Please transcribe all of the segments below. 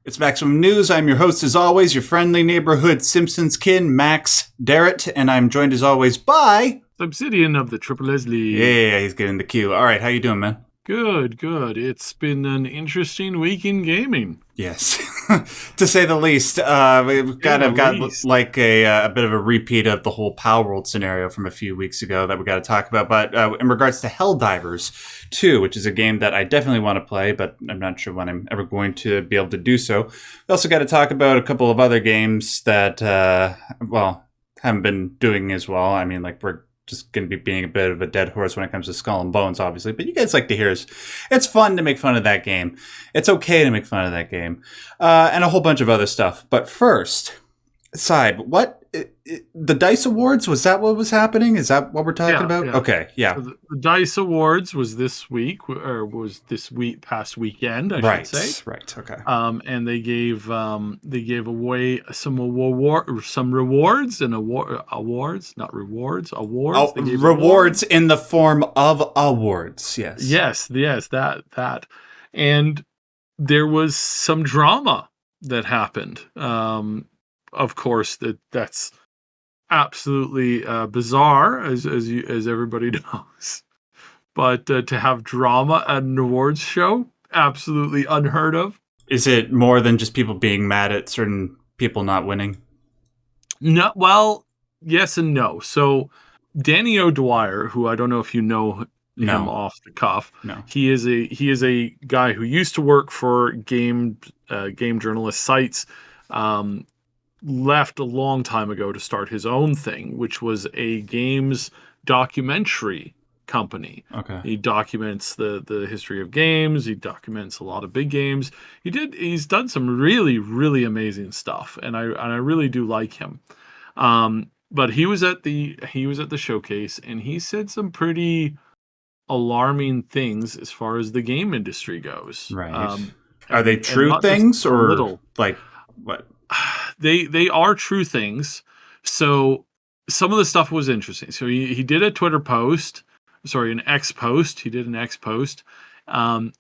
It's Maximum News. I'm your host, as always, your friendly neighborhood Simpsons kin, Max Derrat, and I'm joined, as always, by... Sybsidian of the Triple Leslie. Yeah, he's getting the cue. All right, how you doing, man? Good. It's been an interesting week in gaming. Yes, to say the least. We've kind of got like a bit of a repeat of the whole Power World scenario from a few weeks ago that we got to talk about. But in regards to Helldivers 2, which is a game that I definitely want to play, but I'm not sure when I'm ever going to be able to do so. We also got to talk about a couple of other games that, haven't been doing as well. I mean, like, we're just going to be being a bit of a dead horse when it comes to Skull and Bones, obviously. But you guys like to hear us. It's fun to make fun of that game. It's okay to make fun of that game. And a whole bunch of other stuff. But first, Syb, the DICE Awards, was that what was happening? Is that what we're talking about? Yeah. Okay, yeah. So the DICE Awards was this week, or was this past weekend, I should say. Right, okay. And they gave away some rewards and awards, not rewards, awards. Oh, rewards in the form of awards, yes. Yes, that. And there was some drama that happened. Of course, that's absolutely bizarre, as everybody knows. But to have drama at an awards show, absolutely unheard of. Is it more than just people being mad at certain people not winning? No, well, yes and no. So Danny O'Dwyer, who I don't know if you know him off the cuff, no, he is a guy who used to work for game journalist sites. Left a long time ago to start his own thing, which was a games documentary company. Okay. He documents the history of games. He documents a lot of big games. He's done some really, really amazing stuff, and I really do like him. But he was at the showcase, and he said some pretty alarming things as far as the game industry goes. Right. Are they true things or like what? They are true things. So some of the stuff was interesting. So he did a Twitter post, an X post. He did an X post.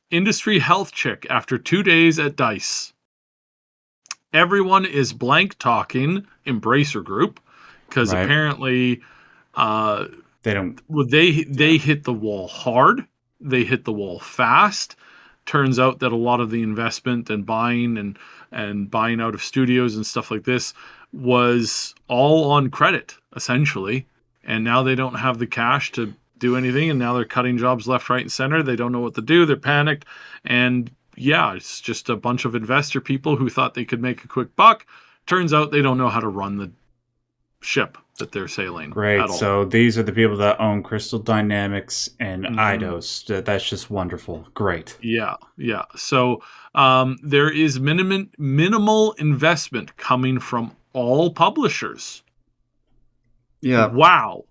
Industry health check after 2 days at DICE. Everyone is blank talking Embracer Group because apparently they don't. Well, they hit the wall hard. They hit the wall fast. Turns out that a lot of the investment and buying and buying out of studios and stuff like this was all on credit, essentially. And now they don't have the cash to do anything, and now they're cutting jobs left, right, and center. They don't know what to do. They're panicked. And yeah, it's just a bunch of investor people who thought they could make a quick buck. Turns out they don't know how to run the ship that they're sailing. Great. So these are the people that own Crystal Dynamics and Eidos. That's just wonderful. Great. Yeah. So there is minimal investment coming from all publishers. Yeah. Wow.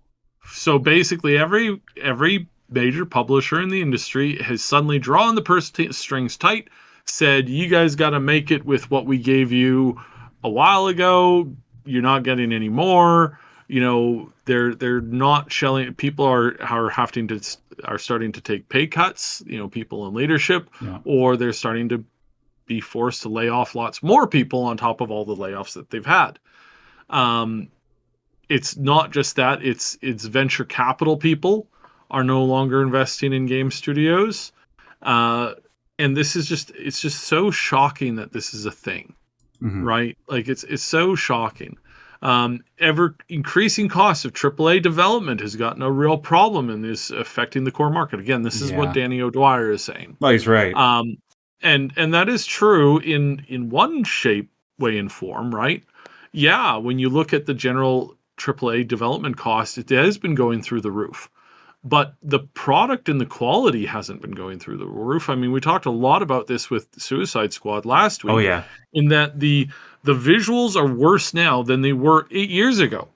So basically every major publisher in the industry has suddenly drawn the purse strings tight, said, you guys got to make it with what we gave you a while ago. You're not getting any more. You know, they're not shelling. People are starting to take pay cuts. You know, people in leadership, or they're starting to be forced to lay off lots more people on top of all the layoffs that they've had. It's not just that. It's venture capital people are no longer investing in game studios, and this is it's just so shocking that this is a thing, right? Like it's so shocking. Ever increasing costs of AAA development has gotten a real problem and is affecting the core market. Again, this is what Danny O'Dwyer is saying. Well, he's right. And that is true in one shape, way, and form, right? Yeah, when you look at the general AAA development cost, it has been going through the roof. But the product and the quality hasn't been going through the roof. I mean, we talked a lot about this with Suicide Squad last week. Oh, yeah. In that the visuals are worse now than they were 8 years ago.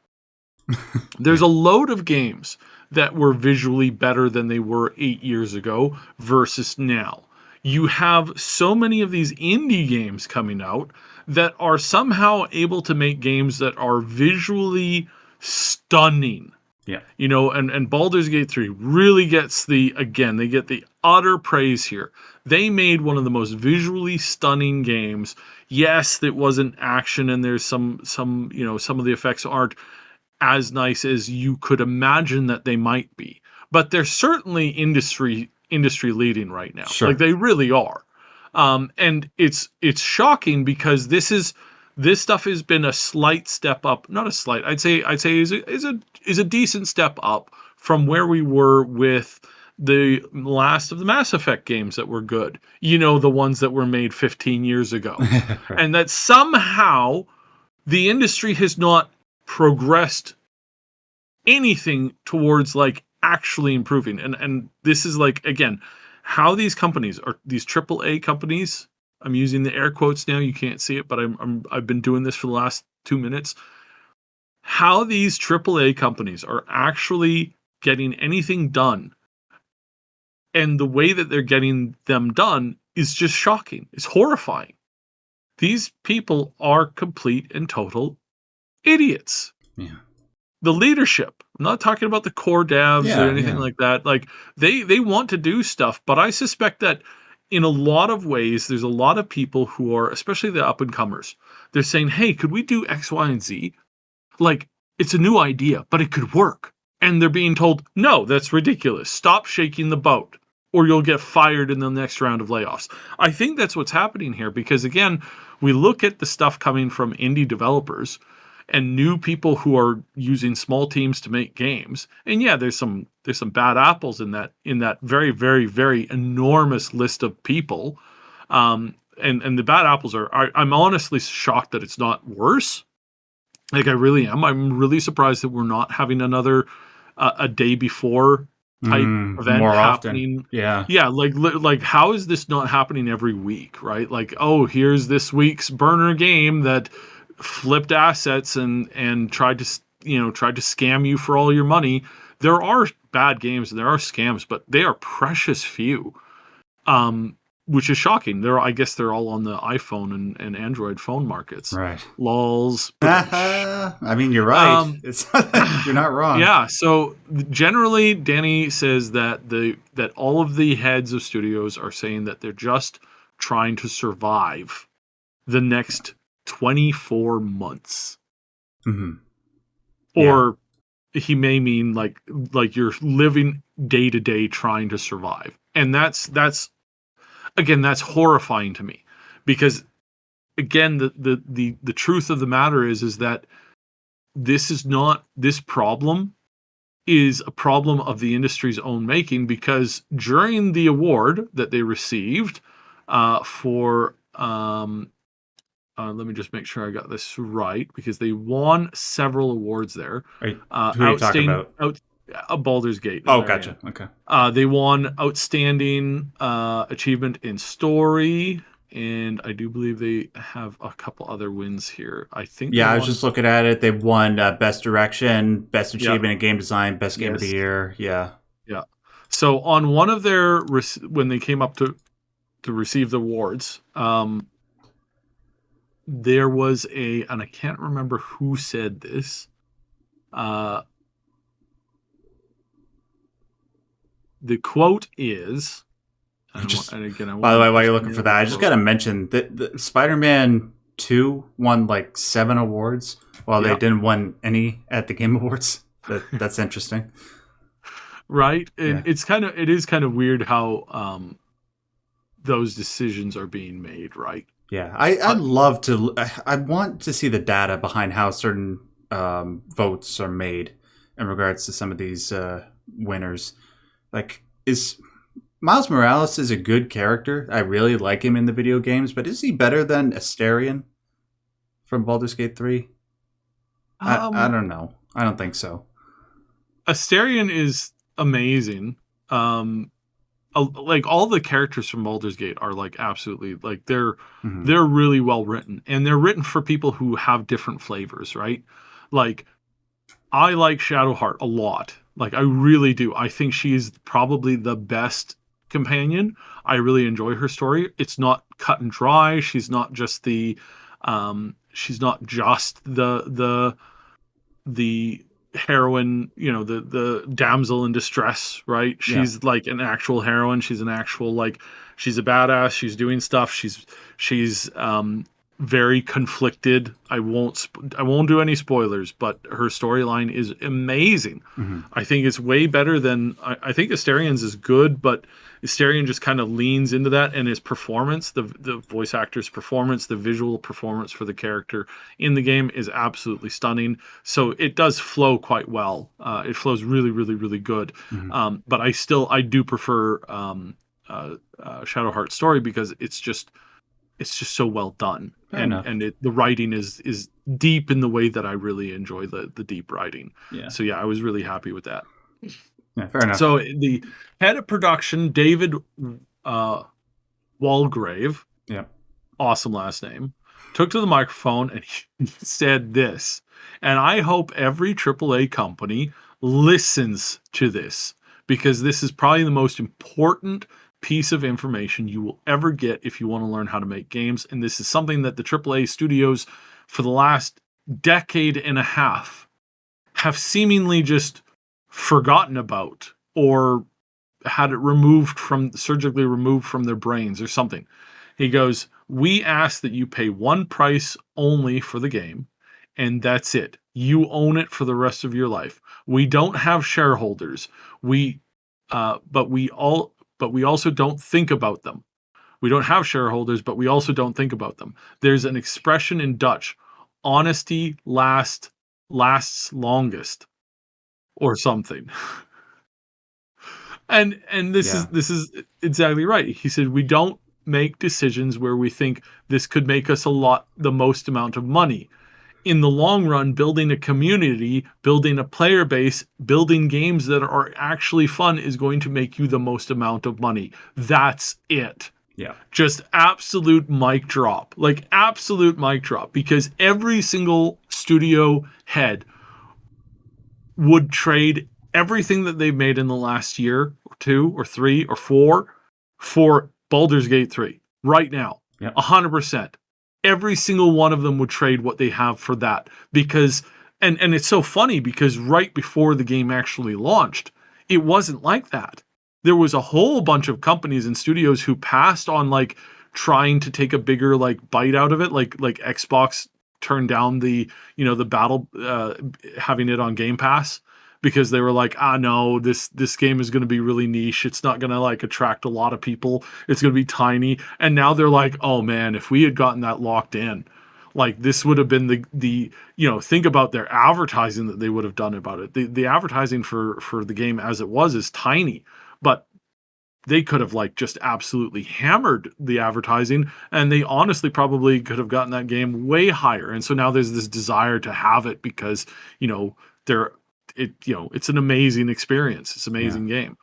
There's a load of games that were visually better than they were 8 years ago versus now. You have so many of these indie games coming out that are somehow able to make games that are visually stunning. Yeah. And Baldur's Gate 3 really gets they get the utter praise here. They made one of the most visually stunning games. Yes, it wasn't action, and there's some some of the effects aren't as nice as you could imagine that they might be. But they're certainly industry leading right now. Like Sure. they really are. And it's shocking because this stuff has been a slight step up, not a slight. I'd say is a decent step up from where we were with the last of the Mass Effect games that were good. The ones that were made 15 years ago. Right. And that somehow the industry has not progressed anything towards like actually improving. And this is like, again, how these companies are, these AAA companies, I'm using the air quotes now, you can't see it, but I've been doing this for the last 2 minutes. How these AAA companies are actually getting anything done, and the way that they're getting them done is just shocking. It's horrifying. These people are complete and total idiots. Yeah. The leadership. I'm not talking about the core devs or anything Yeah. like that. Like they want to do stuff, but I suspect that in a lot of ways, there's a lot of people who are, especially the up and comers, they're saying, "Hey, could we do X, Y, and Z? Like it's a new idea, but it could work." And they're being told, "No, that's ridiculous. Stop shaking the boat, or you'll get fired in the next round of layoffs." I think that's what's happening here because again, we look at the stuff coming from indie developers and new people who are using small teams to make games. And yeah, there's some bad apples in that very, very, very enormous list of people. And the bad apples I'm honestly shocked that it's not worse. Like I really am. I'm really surprised that we're not having another a day before type event More happening. often. Yeah. Yeah, like how is this not happening every week, right? Like, oh, here's this week's burner game that flipped assets and tried to scam you for all your money. There are bad games and there are scams, but they are precious few. Which is shocking. I guess they're all on the iPhone and Android phone markets. Right. Lols. I mean, you're right. It's you're not wrong. Yeah. So generally, Danny says that that all of the heads of studios are saying that they're just trying to survive the next 24 months. Mm-hmm. Or he may mean like you're living day to day trying to survive. And that's again, that's horrifying to me because again, the truth of the matter is that this problem is a problem of the industry's own making because during the award that they received for let me just make sure I got this right because they won several awards there. Who are you talking about? Baldur's Gate. Oh, gotcha. Okay. They won outstanding achievement in story, and I do believe they have a couple other wins here. I think. Yeah, I was just looking at it. They won best direction, best achievement in game design, best game of the year. Yeah. Yeah. So on one of their when they came up to receive the awards, there was and I can't remember who said this. The quote is, and again, by the way, while you're looking for that, I just got to mention that the Spider-Man 2 won like 7 awards, while they didn't win any at the Game Awards. That's interesting, right? And it is kind of weird how those decisions are being made, right? Yeah, I'd love to. I want to see the data behind how certain votes are made in regards to some of these winners. Like, is Miles Morales is a good character. I really like him in the video games, but is he better than Astarion from Baldur's Gate 3? I don't know. I don't think so. Astarion is amazing. Like all the characters from Baldur's Gate are like absolutely like they're really well written, and they're written for people who have different flavors, right? Like I like Shadowheart a lot. Like I really do. I think she's probably the best companion. I really enjoy her story. It's not cut and dry. She's not just the heroine, the damsel in distress, right? She's like an actual heroine. She's an actual, like, she's a badass. She's doing stuff. She's very conflicted. I won't do any spoilers, but her storyline is amazing. Mm-hmm. I think it's way better than I think Asterian's is good, but Asterian just kind of leans into that, and his performance, the voice actor's performance, the visual performance for the character in the game is absolutely stunning. So it does flow quite well. It flows really, really, really good. Mm-hmm. But I do prefer Shadowheart Story because it's just so well done. Fair enough. And the writing is deep in the way that I really enjoy the deep writing. Yeah. So yeah, I was really happy with that. Yeah, fair enough. So the head of production, David Walgrave, awesome last name, took to the microphone and he said this, and I hope every AAA company listens to this, because this is probably the most important piece of information you will ever get if you want to learn how to make games. And this is something that the AAA studios for the last decade and a half have seemingly just forgotten about, or had it surgically removed from their brains or something. He goes, "We ask that you pay one price only for the game, and that's it. You own it for the rest of your life. We don't have shareholders. But we also don't think about them. We don't have shareholders, but we also don't think about them. There's an expression in Dutch, honesty lasts longest," or something. And this is exactly right. He said, "We don't make decisions where we think this could make us the most amount of money. In the long run, building a community, building a player base, building games that are actually fun is going to make you the most amount of money. That's it." Yeah. Just absolute mic drop. Like, absolute mic drop. Because every single studio head would trade everything that they've made in the last year or 2 or 3 or 4 for Baldur's Gate 3 right now. 100%. Every single one of them would trade what they have for that, because and it's so funny because right before the game actually launched, it wasn't like that. There was a whole bunch of companies and studios who passed on, like, trying to take a bigger, like, bite out of it, like Xbox turned down the battle, having it on Game Pass, because they were like, no, this game is going to be really niche. It's not going to, like, attract a lot of people. It's going to be tiny. And now they're like, oh man, if we had gotten that locked in, like, this would have been the think about their advertising that they would have done about it. The advertising for the game as it was is tiny, but they could have, like, just absolutely hammered the advertising, and they honestly probably could have gotten that game way higher. And so now there's this desire to have it because, it's an amazing experience. It's an amazing game.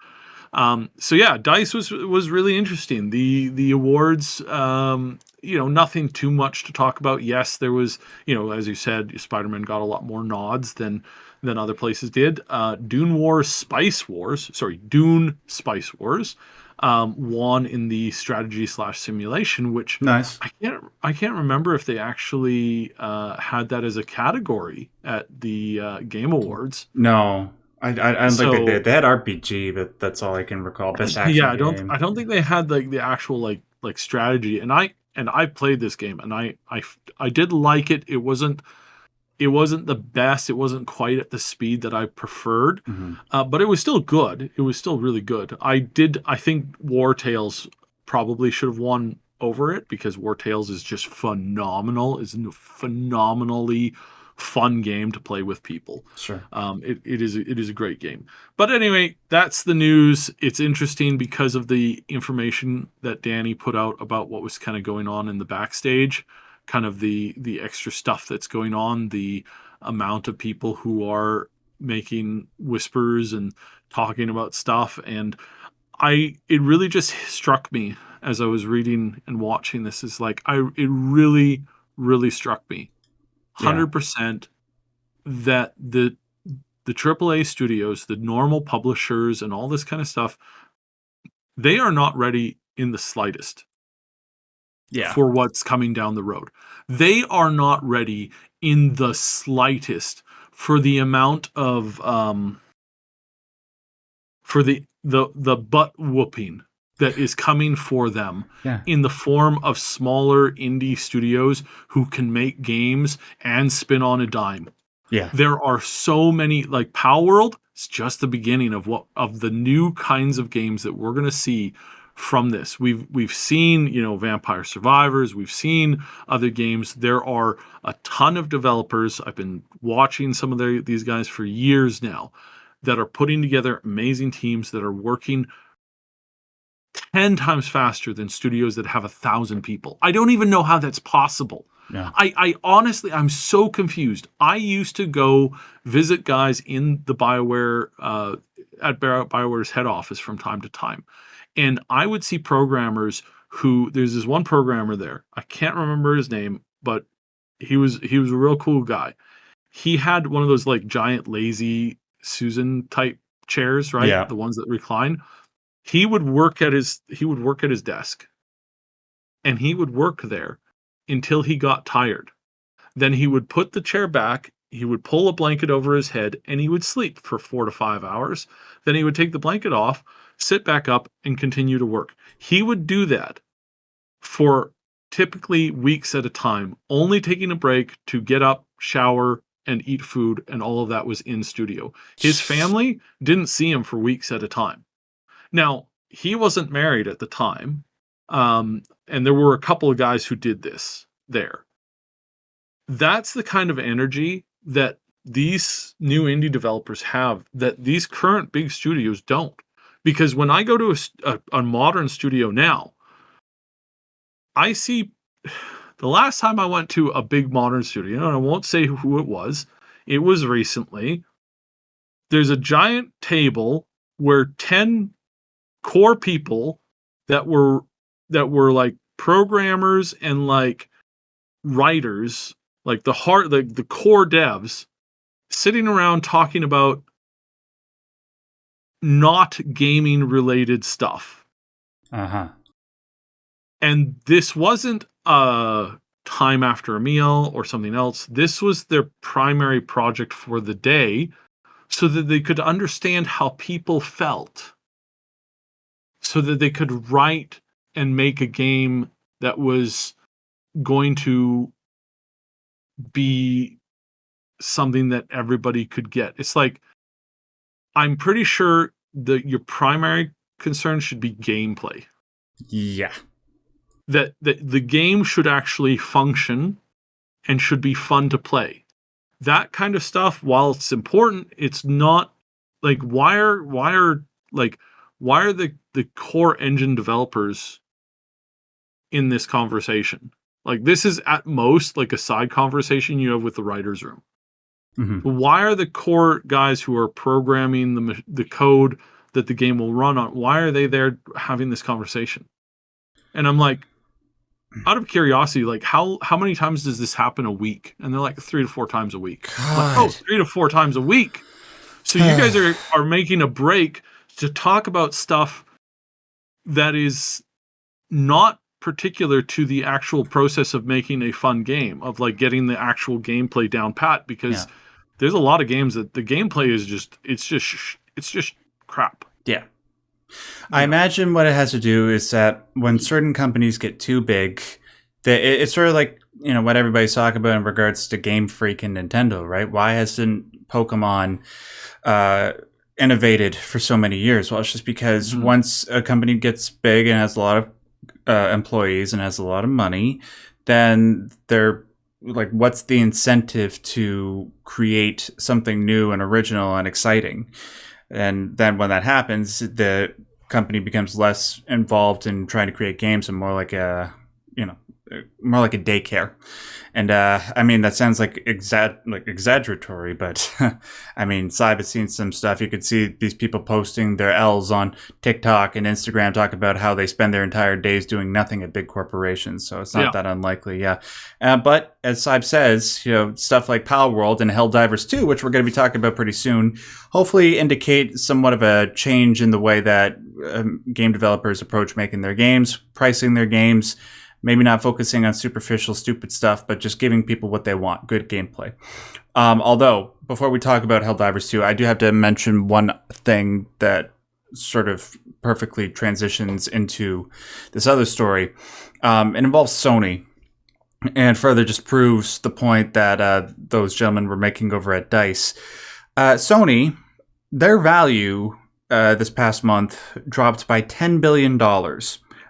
So yeah, DICE was really interesting. The awards, nothing too much to talk about. Yes, there was, as you said, Spider-Man got a lot more nods than other places did. Dune Spice Wars won in the strategy/simulation, which nice. I can't remember if they actually had that as a category at the Game Awards. No, I don't think they did. They had RPG, but that's all I can recall. Best action game. I don't think they had, like, the actual like strategy. And I played this game, and I did like it. It wasn't the best. It wasn't quite at the speed that I preferred, but it was still good. It was still really good. I think War Tales probably should have won over it, because War Tales is just phenomenal. It's a phenomenally fun game to play with people. Sure. It is a great game. But anyway, that's the news. It's interesting because of the information that Danny put out about what was kind of going on in the backstage, kind of the extra stuff that's going on, the amount of people who are making whispers and talking about stuff. And it really just struck me as I was reading and watching this, is like, it really, really struck me 100% that the AAA studios, the normal publishers and all this kind of stuff, they are not ready in the slightest for what's coming down the road. They are not ready in the slightest for the amount of for the butt whooping that is coming for them in the form of smaller indie studios who can make games and spin on a dime. Yeah. There are so many, like Palworld, it's just the beginning of the new kinds of games that we're going to see from this. We've seen, Vampire Survivors, we've seen other games. There are a ton of developers. I've been watching some of these guys for years now that are putting together amazing teams that are working 10 times faster than studios that have 1,000 people. I don't even know how that's possible. Yeah. I honestly, I'm so confused. I used to go visit guys in the BioWare, at BioWare's head office from time to time. And I would see programmers there's this one programmer there. I can't remember his name, but he was a real cool guy. He had one of those like giant lazy Susan type chairs, right? Yeah. The ones that recline. He would work at his desk, and he would work there until he got tired. Then he would put the chair back, he would pull a blanket over his head, and he would sleep for 4 to 5 hours. Then he would take the blanket off, sit back up, and continue to work. He would do that for typically weeks at a time, only taking a break to get up, shower, and eat food, and all of that was in studio. His family didn't see him for weeks at a time. Now, he wasn't married at the time, and there were a couple of guys who did this there. That's the kind of energy that these new indie developers have that these current big studios don't. Because when I go to a modern studio now, I see the last time I went to a big modern studio, and I won't say who it was recently. There's a giant table where 10 core people that were like programmers and like writers, like the core devs, sitting around talking about not gaming related stuff. Uh-huh. And this wasn't a time after a meal or something else. This was their primary project for the day, so that they could understand how people felt, so that they could write and make a game that was going to be something that everybody could get. It's like, I'm pretty sure that your primary concern should be gameplay. Yeah. That the game should actually function and should be fun to play. That kind of stuff, while it's important, it's not like, why are the core engine developers in this conversation? Like, this is at most like a side conversation you have with the writer's room. Mm-hmm. Why are the core guys who are programming the code that the game will run on, why are they there having this conversation? And I'm like, out of curiosity, like, how many times does this happen a week? And they're like 3 to 4 times a week. Like, oh, 3 to 4 times a week. So you guys are making a break to talk about stuff that is not particular to the actual process of making a fun game, of like getting the actual gameplay down pat, because there's a lot of games that the gameplay is just crap. Yeah. I imagine what it has to do is that when certain companies get too big, it's sort of like, what everybody's talking about in regards to Game Freak and Nintendo, right? Why hasn't Pokemon innovated for so many years? Well, it's just because once a company gets big and has a lot of employees and has a lot of money, then they're like, what's the incentive to create something new and original and exciting? And then when that happens, the company becomes less involved in trying to create games and more like a daycare. And I mean, that sounds like exaggeratory, but I mean, Syb has seen some stuff. You could see these people posting their L's on TikTok and Instagram, talk about how they spend their entire days doing nothing at big corporations. So it's not that unlikely, but as Syb says, stuff like Palworld and Helldivers 2, which we're going to be talking about pretty soon, hopefully indicate somewhat of a change in the way that game developers approach making their games, pricing their games, Maybe not focusing on superficial, stupid stuff, but just giving people what they want, good gameplay. Although, before we talk about Helldivers 2, I do have to mention one thing that sort of perfectly transitions into this other story. It involves Sony, and further just proves the point that those gentlemen were making over at DICE. Sony, their value this past month dropped by $10 billion,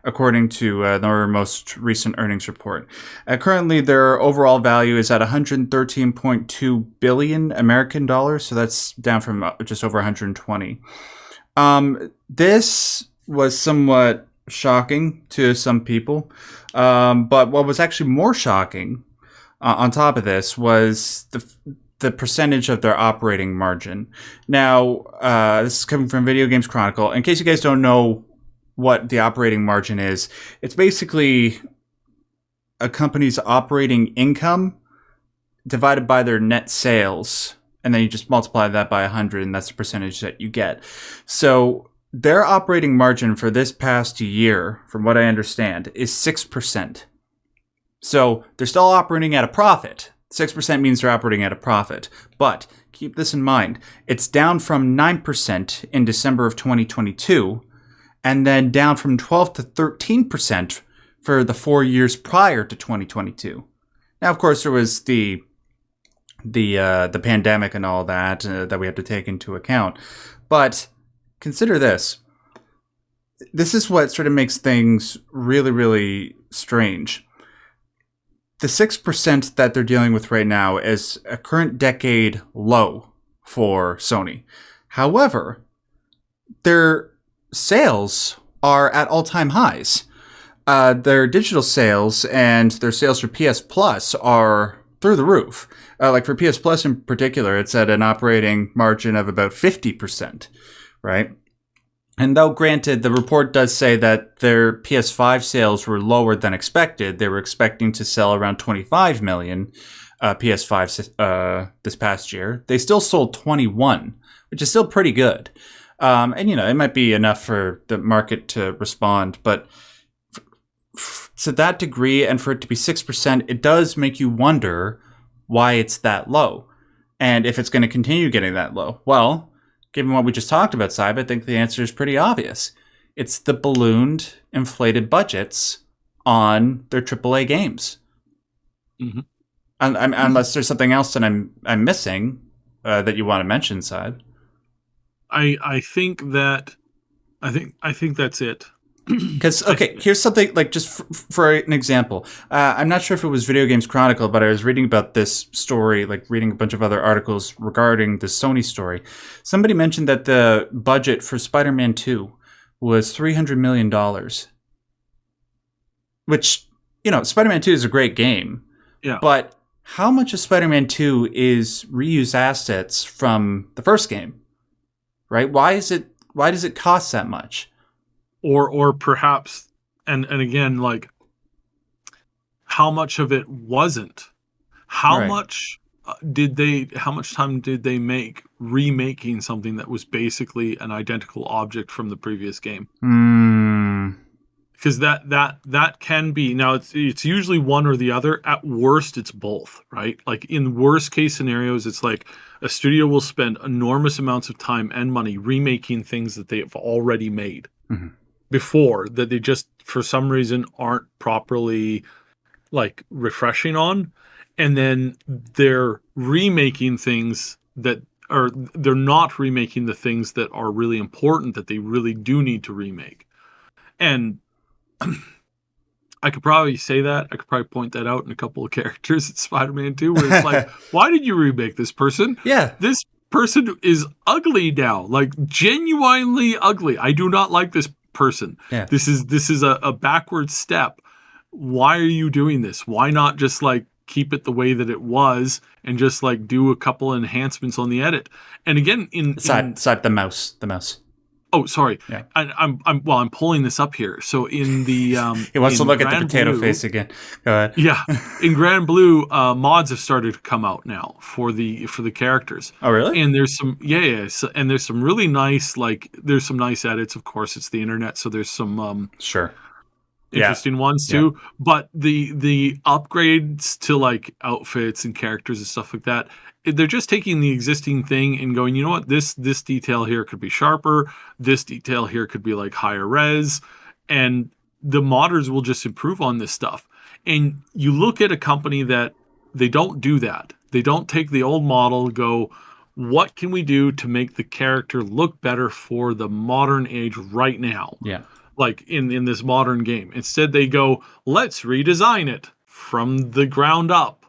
according to their most recent earnings report. Currently, their overall value is at 113.2 billion American dollars, so that's down from just over 120. This was somewhat shocking to some people, but what was actually more shocking on top of this was the percentage of their operating margin. Now, this is coming from Video Games Chronicle. In case you guys don't know what the operating margin is, it's basically a company's operating income divided by their net sales, and then you just multiply that by 100, and that's the percentage that you get. So their operating margin for this past year, from what I understand, is 6%. So they're still operating at a profit. 6% means they're operating at a profit. But keep this in mind. It's down from 9% in December of 2022, and then down from 12 to 13% for the 4 years prior to 2022. Now, of course, there was the pandemic and all that that we have to take into account. But consider this. This is what sort of makes things really, really strange. The 6% that they're dealing with right now is a current decade low for Sony. However, their sales are at all-time highs. Their digital sales and their sales for PS Plus are through the roof. Like for PS Plus in particular, it's at an operating margin of about 50%, right? And though granted, the report does say that their PS5 sales were lower than expected, they were expecting to sell around 25 million PS5s this past year. They still sold 21, which is still pretty good. And, you know, it might be enough for the market to respond, but to that degree, and for it to be 6%, it does make you wonder why it's that low. And if it's going to continue getting that low. Well, given what we just talked about, Syb, I think the answer is pretty obvious. It's the ballooned, inflated budgets on their AAA games. Mm-hmm. Unless there's something else that I'm missing that you want to mention, Syb. I think that's it. Because, okay, here's something, like, just for an example. I'm not sure if it was Video Games Chronicle, but I was reading about this story, like reading a bunch of other articles regarding the Sony story. Somebody mentioned that the budget for Spider-Man 2 was $300 million. Which, you know, Spider-Man 2 is a great game. Yeah. But how much of Spider-Man 2 is reused assets from the first game? Right? Why does it cost that much? Or perhaps, and again, like, how much of it wasn't? How much time did they make remaking something that was basically an identical object from the previous game? Because that can be, now it's usually one or the other. At worst, it's both, right? Like in worst case scenarios, it's like a studio will spend enormous amounts of time and money remaking things that they have already made. Mm-hmm. Before, that they just for some reason aren't properly like refreshing on, and then they're remaking things that are, they're not remaking the things that are really important that they really do need to remake. And I could probably say that, I could probably point that out in a couple of characters in Spider-Man 2 where it's like, why did you remake this person? Yeah, this person is ugly now, like genuinely ugly. I do not like this person. Yeah. This is a backward step. Why are you doing this? Why not just like keep it the way that it was and just like do a couple enhancements on the edit? And again, the mouse. Oh, sorry. Yeah. I'm pulling this up here. So in the he wants to look at the potato face again. Go ahead. Yeah, in Grand Blue, mods have started to come out now for the characters. Oh, really? And there's some and there's some really nice, like, there's some nice edits. Of course, it's the internet, so there's some sure. interesting ones too. But the upgrades to like outfits and characters and stuff like that, they're just taking the existing thing and going, you know what, this detail here could be sharper, this detail here could be like higher res, and the modders will just improve on this stuff. And you look at a company that they don't do that. They don't take the old model, go, what can we do to make the character look better for the modern age right now? Yeah. Like in this modern game. Instead, they go, let's redesign it from the ground up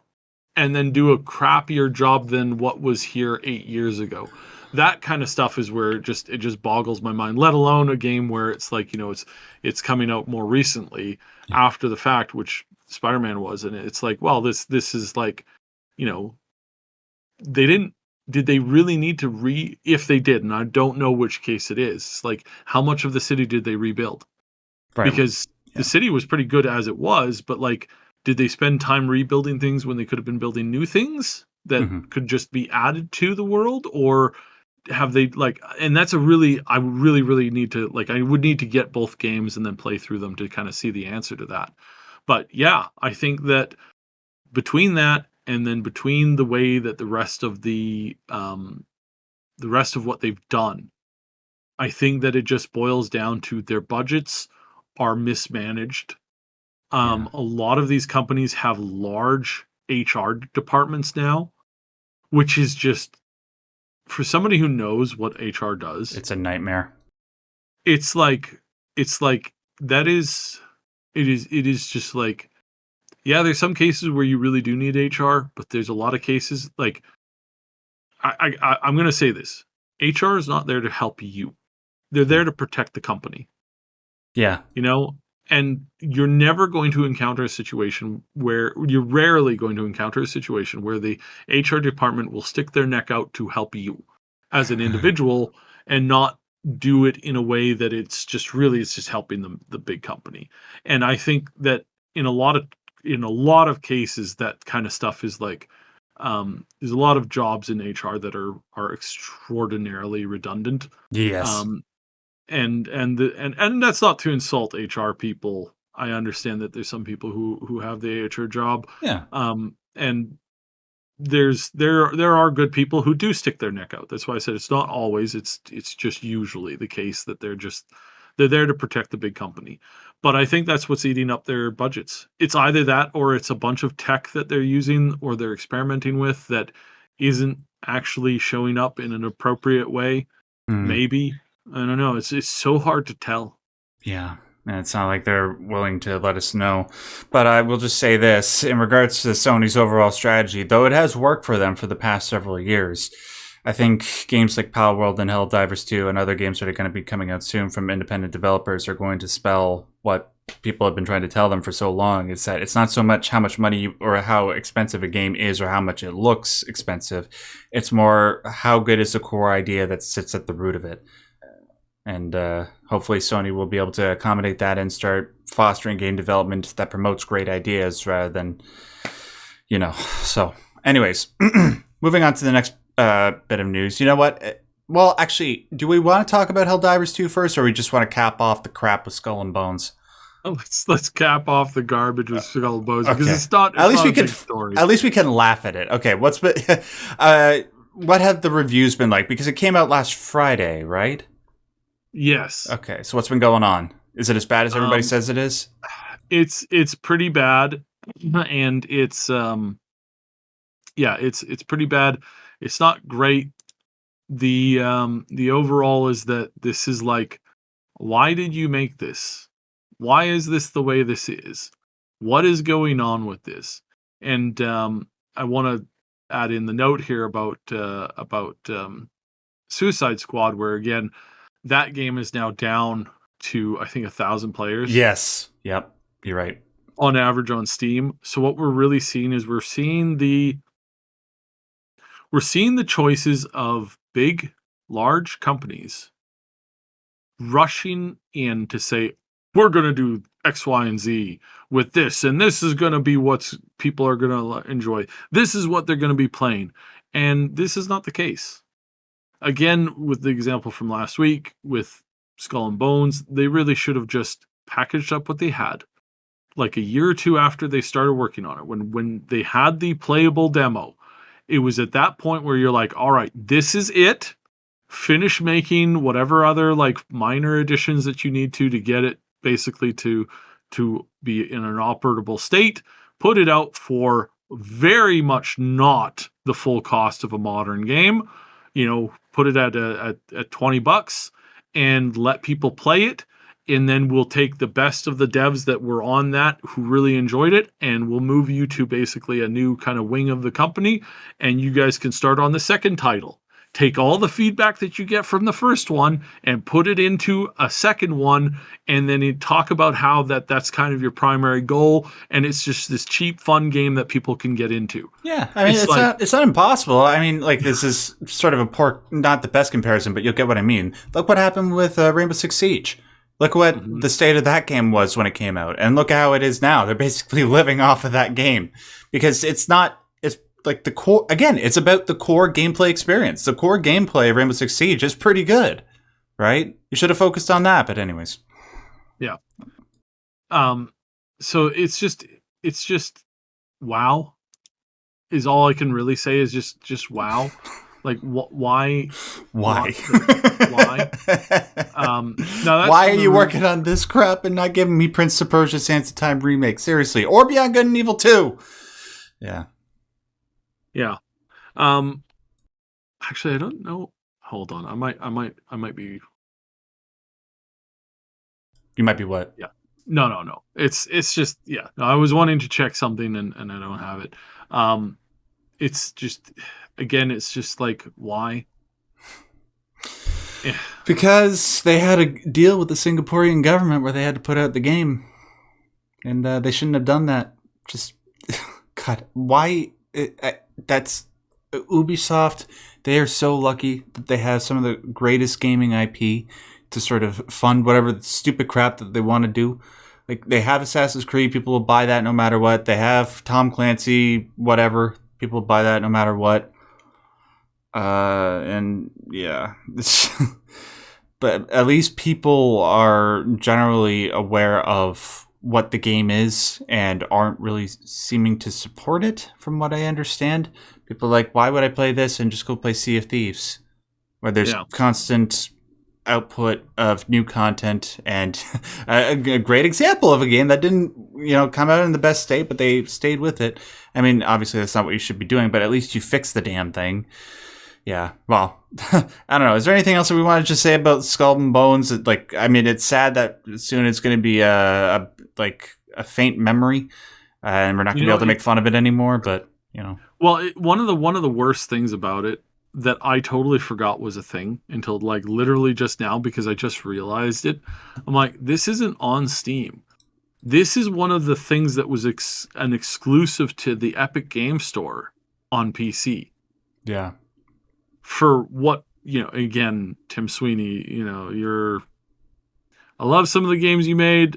and then do a crappier job than what was here 8 years ago. That kind of stuff is where it just boggles my mind, let alone a game where it's like, you know, it's coming out more recently after the fact, which Spider-Man was, and it's like, well, this is like, you know, did they really need to if they did, and I don't know which case it is, like how much of the city did they rebuild? Right. Because the city was pretty good as it was, but like, did they spend time rebuilding things when they could have been building new things that could just be added to the world? Or have they like, and that's I really need to, like, I would need to get both games and then play through them to kind of see the answer to that. But yeah, I think that between that and then between the way that the rest of what they've done, I think that it just boils down to their budgets are mismanaged. A lot of these companies have large HR departments now, which is just, for somebody who knows what HR does, it's a nightmare. It's like that is it is just like, yeah, there's some cases where you really do need HR, but there's a lot of cases like I'm going to say this. HR is not there to help you. They're there to protect the company. Yeah. You know, and you're rarely going to encounter a situation where the HR department will stick their neck out to help you as an individual and not do it in a way that it's just helping the big company. And I think that in a lot of cases, that kind of stuff is like, there's a lot of jobs in HR that are extraordinarily redundant. Yes. And that's not to insult HR people. I understand that there's some people who have the HR job. Yeah. And there are good people who do stick their neck out. That's why I said it's not always. It's just usually the case that they're there to protect the big company. But I think that's what's eating up their budgets. It's either that or it's a bunch of tech that they're using or they're experimenting with that isn't actually showing up in an appropriate way. Maybe. I don't know. It's so hard to tell. Yeah. And it's not like they're willing to let us know. But I will just say this, in regards to Sony's overall strategy, though it has worked for them for the past several years, I think games like Palworld and Helldivers 2 and other games that are going to be coming out soon from independent developers are going to spell what people have been trying to tell them for so long, is that it's not so much how much money or how expensive a game is or how much it looks expensive. It's more how good is the core idea that sits at the root of it. And hopefully Sony will be able to accommodate that and start fostering game development that promotes great ideas rather than, So anyways, moving on to the next bit of news. You know what? Well, actually, do we want to talk about Helldivers 2 first, or we just want to cap off the crap with Skull and Bones? Oh, let's cap off the garbage with Skull and Bones, because it's not. At least we can laugh at it. Okay, what have the reviews been like? Because it came out last Friday, right? Yes. Okay, so what's been going on? Is it as bad as everybody says it is? It's pretty bad, and it's pretty bad. It's not great. The overall is that this is like, why did you make this? Why is this the way this is? What is going on with this? And I want to add in the note here about Suicide Squad, where again, that game is now down to, I think, 1,000 players. Yes. Yep. You're right. On average on Steam. So what we're really seeing is we're seeing the choices of big, large companies rushing in to say, we're going to do X, Y, and Z with this, and this is going to be what people are going to enjoy. This is what they're going to be playing. And this is not the case. Again, with the example from last week with Skull and Bones, they really should have just packaged up what they had, like a year or two after they started working on it, when they had the playable demo, it was at that point where you're like, all right, this is it. Finish making whatever other like minor additions that you need to get it basically to be in an operable state. Put it out for very much not the full cost of a modern game. Put it at $20 and let people play it. And then we'll take the best of the devs that were on that who really enjoyed it, and we'll move you to basically a new kind of wing of the company, and you guys can start on the second title. Take all the feedback that you get from the first one and put it into a second one, and then you talk about how that's kind of your primary goal, and it's just this cheap, fun game that people can get into. Yeah, I mean, it's not impossible. I mean, like, this is sort of a poor, not the best comparison, but you'll get what I mean. Look what happened with Rainbow Six Siege. Look what the state of that game was when it came out, and look how it is now. They're basically living off of that game because it's like the core. Again, it's about the core gameplay experience. The core gameplay of Rainbow Six Siege is pretty good, right? You should have focused on that, but anyways. Yeah. So it's just wow. Is all I can really say is just wow. Like why? Why? Why? Why are you working on this crap and not giving me Prince of Persia: Sands of Time remake? Seriously, or Beyond Good and Evil 2? Yeah. Yeah. Actually, I don't know. Hold on. I might be. You might be what? Yeah. No. It's just, yeah. No, I was wanting to check something and I don't have it. It's just, again, it's just like, why? Yeah. Because they had a deal with the Singaporean government where they had to put out the game. And they shouldn't have done that. Just, God, why? That's Ubisoft. They are so lucky that they have some of the greatest gaming IP to sort of fund whatever stupid crap that they want to do. Like, they have Assassin's Creed, people will buy that no matter what. They have Tom Clancy, whatever, people will buy that no matter what. And yeah, but at least people are generally aware of what the game is and aren't really seeming to support it, from what I understand. People are like, why would I play this and just go play Sea of Thieves, where there's constant output of new content, and a great example of a game that didn't, come out in the best state, but they stayed with it. I mean, obviously that's not what you should be doing, but at least you fixed the damn thing. Yeah, well, I don't know. Is there anything else that we wanted to say about Skull and Bones? Like, I mean, it's sad that soon it's going to be a faint memory, and we're not going to be able to make fun of it anymore. But well, one of the worst things about it that I totally forgot was a thing until like literally just now, because I just realized it. I'm like, this isn't on Steam. This is one of the things that was an exclusive to the Epic Game Store on PC. Yeah. For what, again, Tim Sweeney, I love some of the games you made,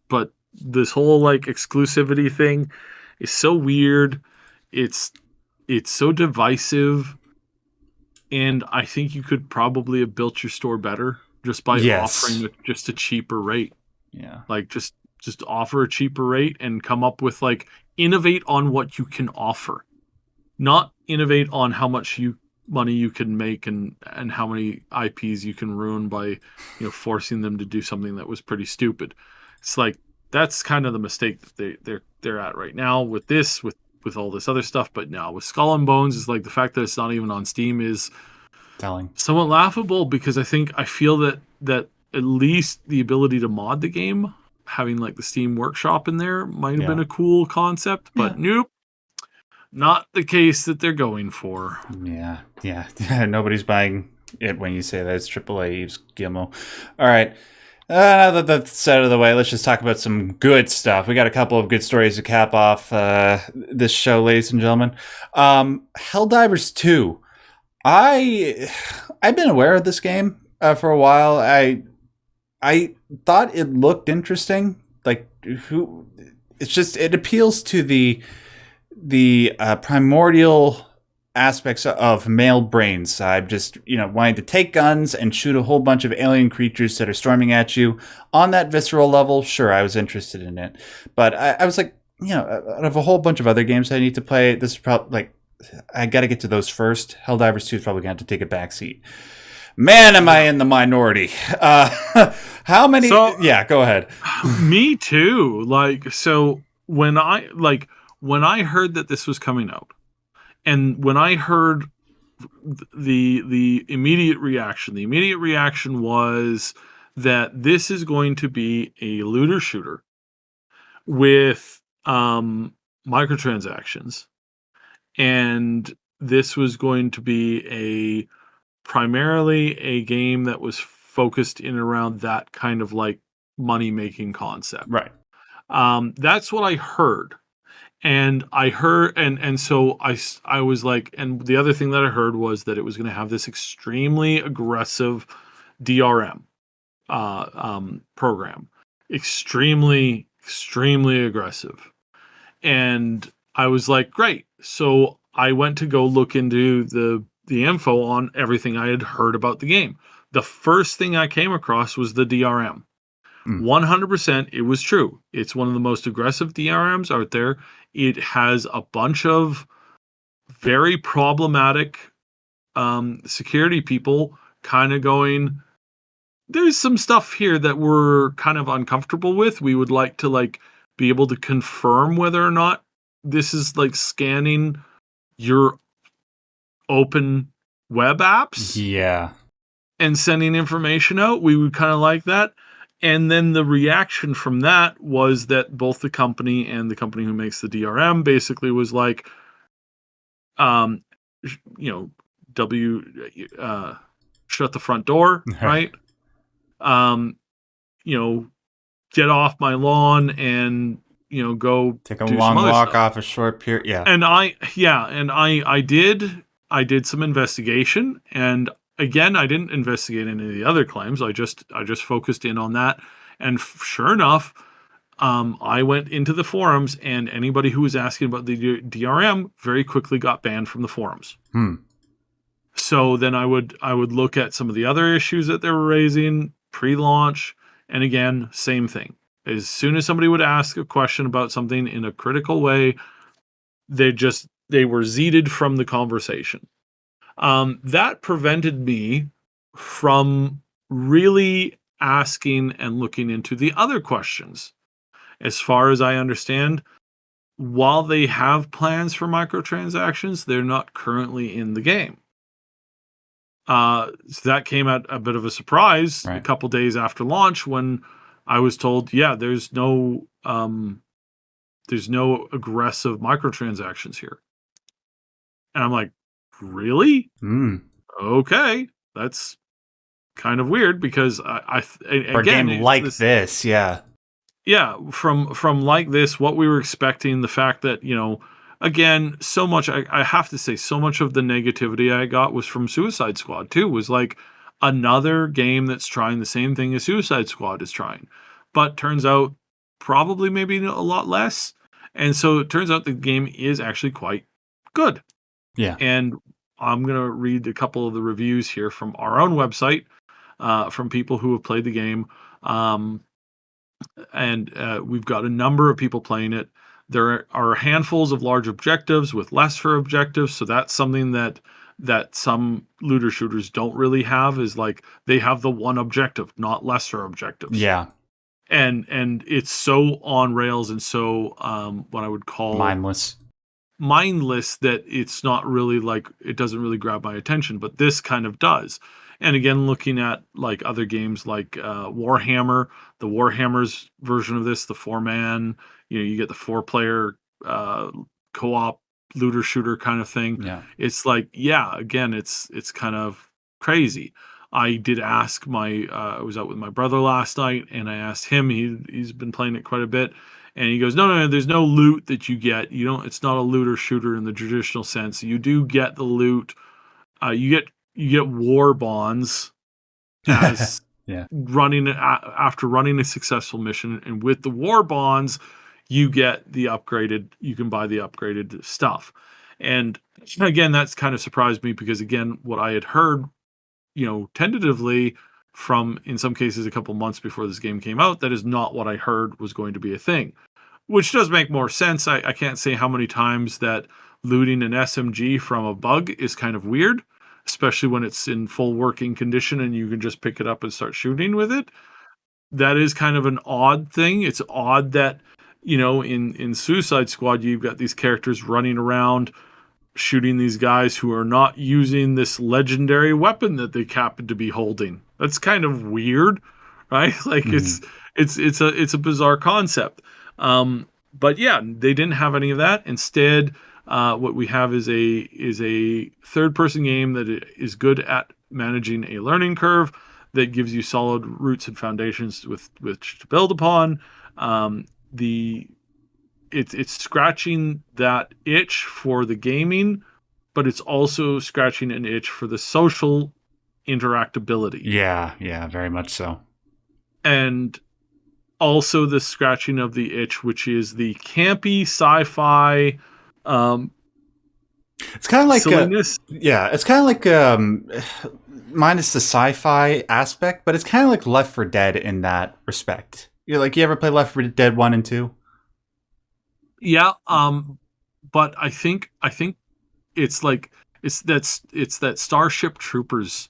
but this whole like exclusivity thing is so weird. It's so divisive, and I think you could probably have built your store better just by offering just a cheaper rate. Yeah. Like just offer a cheaper rate and come up with like, innovate on what you can offer, not innovate on how much money you can make and how many IPs you can ruin by forcing them to do something that was pretty stupid. It's like, that's kind of the mistake that they're at right now with this, with all this other stuff. But now with Skull and Bones, is like the fact that it's not even on Steam is telling, somewhat laughable, because I feel that at least the ability to mod the game, having like the Steam Workshop in there, might have been a cool concept, but nope. Not the case that they're going for. Yeah. Nobody's buying it when you say that. It's AAA Eves, Gilmo. All right. Now that that's out of the way, let's just talk about some good stuff. We got a couple of good stories to cap off this show, ladies and gentlemen. Helldivers 2. I've been aware of this game for a while. I thought it looked interesting. Like, it appeals to the primordial aspects of male brains. I'm just, wanting to take guns and shoot a whole bunch of alien creatures that are storming at you. On that visceral level, sure, I was interested in it. But I was like, out of a whole bunch of other games I need to play, this is probably, like, I got to get to those first. Helldivers 2 is probably going to have to take a backseat. Man, am I in the minority. How many? Yeah, go ahead. Me too. Like, so when I heard that this was coming out, and when I heard the immediate reaction was that this is going to be a looter shooter with microtransactions, and this was going to be primarily a game that was focused in around that kind of like money-making concept. Right. That's what I heard. And I heard, and so I was like, and the other thing that I heard was that it was going to have this extremely aggressive DRM program, extremely aggressive. And I was like, great. So I went to go look into the info on everything I had heard about the game. The first thing I came across was the DRM. 100%, it was true. It's one of the most aggressive DRMs out there. It has a bunch of very problematic security people kind of going, there's some stuff here that we're kind of uncomfortable with. We would like to like be able to confirm whether or not this is like scanning your open web apps. Yeah. And sending information out. We would kind of like that. And then the reaction from that was that both the company and the company who makes the DRM basically was like, shut the front door, right? Get off my lawn and, go take a long walk off a short period. Yeah. And I did some investigation, and again, I didn't investigate any of the other claims. I just focused in on that. And sure enough, I went into the forums, and anybody who was asking about the DRM very quickly got banned from the forums. So then I would look at some of the other issues that they were raising pre-launch, and again, same thing. As soon as somebody would ask a question about something in a critical way, they were zeeted from the conversation. That prevented me from really asking and looking into the other questions. As far as I understand, while they have plans for microtransactions, they're not currently in the game. So that came at a bit of a surprise a couple days after launch when I was told, there's no aggressive microtransactions here. And I'm like, really? Okay, that's kind of weird because for a game like this, from like this, what we were expecting, the fact that again, so much I have to say, so much of the negativity I got was from Suicide Squad too. Was like another game that's trying the same thing as Suicide Squad is trying, but turns out probably maybe a lot less. And so it turns out the game is actually quite good. Yeah, and I'm going to read a couple of the reviews here from our own website, from people who have played the game. And we've got a number of people playing it. There are handfuls of large objectives with lesser objectives. So that's something that some looter shooters don't really have, is like they have the one objective, not lesser objectives. Yeah. And it's so on rails and so what I would call mindless that it's not really like, it doesn't really grab my attention, but this kind of does. And again, looking at like other games like Warhammer, the Warhammer's version of this, the 4-man, you get the 4-player co-op looter shooter kind of thing. Yeah. It's like, again, it's kind of crazy. I did ask I was out with my brother last night, and I asked him, he's been playing it quite a bit. And he goes, no, there's no loot that you get. It's not a looter shooter in the traditional sense. You do get the loot. You get war bonds as after running a successful mission. And with the war bonds, you get you can buy the upgraded stuff. And again, that's kind of surprised me because, again, what I had heard, tentatively from, in some cases, a couple months before this game came out, that is not what I heard was going to be a thing, which does make more sense. I can't say how many times that looting an SMG from a bug is kind of weird, especially when it's in full working condition and you can just pick it up and start shooting with it. That is kind of an odd thing. It's odd that, in Suicide Squad, you've got these characters running around shooting these guys who are not using this legendary weapon that they happen to be holding. That's kind of weird, right? Like it's a bizarre concept. But yeah, they didn't have any of that. Instead, what we have is a third person game that is good at managing a learning curve, that gives you solid roots and foundations with which to build upon. It's scratching that itch for the gaming, but it's also scratching an itch for the social interactability. Yeah, very much so. And also the scratching of the itch, which is the campy sci-fi. It's kind of like silliness. It's kind of like minus the sci-fi aspect, but it's kind of like Left 4 Dead in that respect. You ever play Left 4 Dead 1 and 2? Yeah, but I think it's like it's that Starship Troopers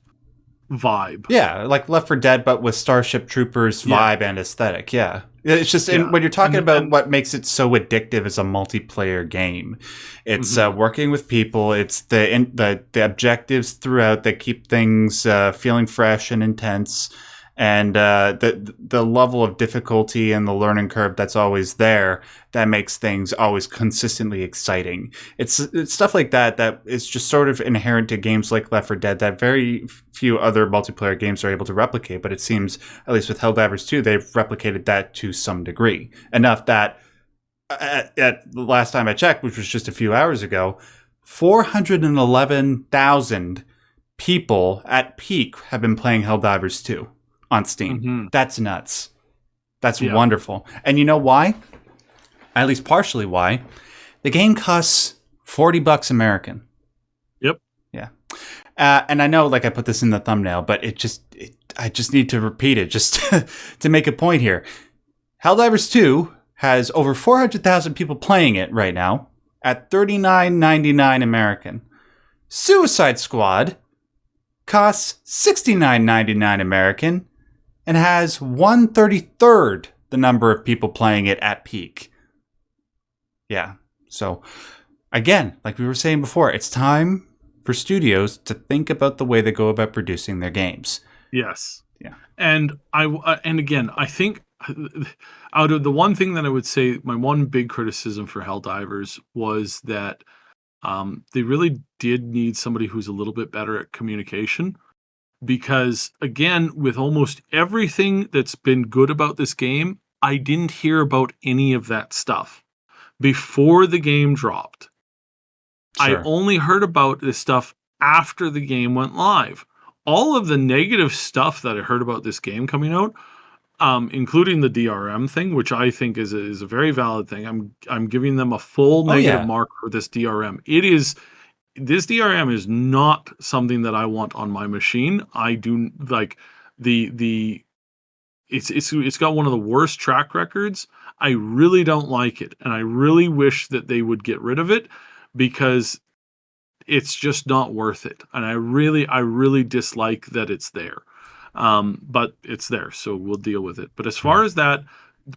vibe. Yeah, like Left 4 Dead, but with Starship Troopers vibe and aesthetic. Yeah, it's just when you're talking about what makes it so addictive as a multiplayer game, it's working with people. It's the objectives throughout that keep things feeling fresh and intense, and the level of difficulty and the learning curve that's always there that makes things always consistently exciting. It's stuff like that is just sort of inherent to games like Left 4 Dead that very few other multiplayer games are able to replicate. But it seems, at least with Helldivers 2, they've replicated that to some degree. Enough that at the last time I checked, which was just a few hours ago, 411,000 people at peak have been playing Helldivers 2 on Steam. That's nuts. That's wonderful. And you know why? At least partially why. The game costs $40 American. Yep. Yeah. And I know, I put this in the thumbnail, but I just need to repeat it just to make a point here. Helldivers 2 has over 400,000 people playing it right now at $39.99 American. Suicide Squad costs $69.99 American and has 1/33 the number of people playing it at peak. Yeah. So again, like we were saying before, it's time for studios to think about the way they go about producing their games. Yes. Yeah. And again, I think out of the one thing that I would say, my one big criticism for Helldivers was that they really did need somebody who's a little bit better at communication. Because again, with almost everything that's been good about this game, I didn't hear about any of that stuff before the game dropped. Sure. I only heard about this stuff after the game went live. All of the negative stuff that I heard about this game coming out, including the DRM thing, which I think is a very valid thing. I'm giving them a full negative mark for this DRM. This DRM is not something that I want on my machine. I do like it's got one of the worst track records. I really don't like it, and I really wish that they would get rid of it because it's just not worth it. And I really dislike that it's there. But it's there, so we'll deal with it. But as far as that,